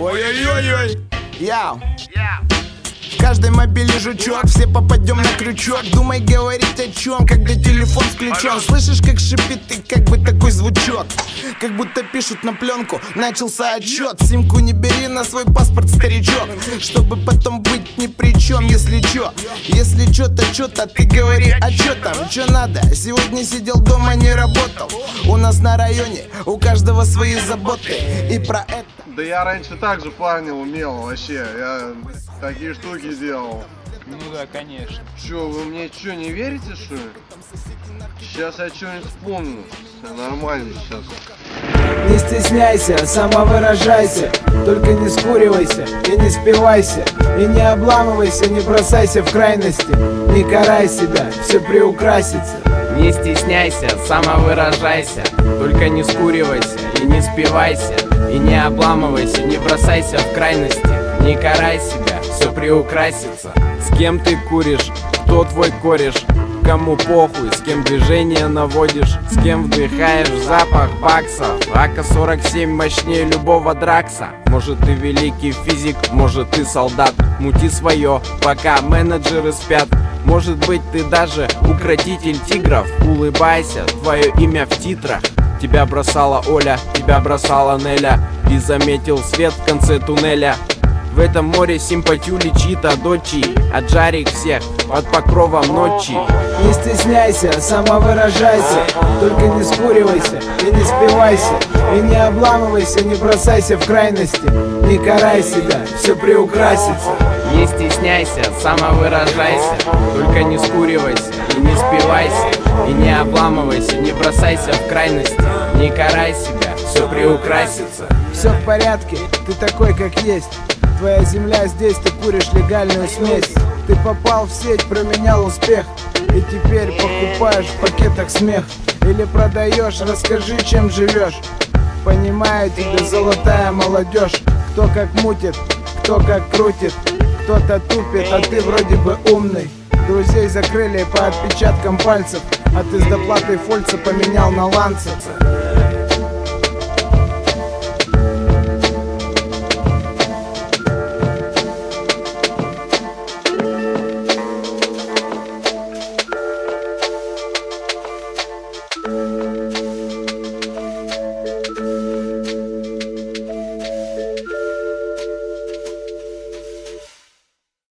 Ой-ой-ой-ой. Яу. В каждой мобиле жучок, все попадем на крючок. Думай говорить о чем, когда телефон включен. Слышишь, как шипит и как бы такой звучок, как будто пишут на пленку, начался отчет. Симку не бери на свой паспорт, старичок, чтобы потом быть ни при чем. Если чё, если чё-то ты говори, а чё там, чё надо. Сегодня сидел дома, не работал. У нас на районе, у каждого свои заботы. И про это. Да я раньше так же парня умел вообще. Я такие штуки делал. Ну да, конечно. Чё, вы мне чё, не верите, что ли? Сейчас я что-нибудь вспомню. Все нормально сейчас. Не стесняйся, самовыражайся. Только не скуривайся и не спивайся. И не обламывайся, не бросайся в крайности. Не карай себя, все приукрасится. Не стесняйся, самовыражайся. Только не скуривайся и не спивайся. И не обламывайся, не бросайся в крайности. Не карай себя, все приукрасится. С кем ты куришь, кто твой кореш? Кому похуй, с кем движение наводишь, с кем вдыхаешь запах баксов. АК-47 мощнее любого дракса. Может ты великий физик, может ты солдат. Мути свое, пока менеджеры спят. Может быть ты даже укротитель тигров. Улыбайся, твое имя в титрах. Тебя бросала Оля, тебя бросала Неля. И заметил свет в конце туннеля. В этом море симпатию лечит от дочи, от жарик всех под покровом ночи. Не стесняйся, самовыражайся. Только не скуривайся и не спивайся. И не обламывайся, не бросайся в крайности. Не карай себя, все приукрасится. Не стесняйся, самовыражайся. Только не скуривайся и не спивайся. И не обламывайся, не бросайся в крайности. Не карай себя, все приукрасится. Все в порядке, ты такой как есть. Твоя земля здесь, ты куришь легальную смесь. Ты попал в сеть, променял успех. И теперь покупаешь в пакетах смех. Или продаешь, расскажи, чем живешь. Понимаю тебя, золотая молодежь. Кто как мутит, кто как крутит. Кто-то тупит, а ты вроде бы умный. Друзей закрыли по отпечаткам пальцев. А ты с доплатой фольца поменял на ланцев.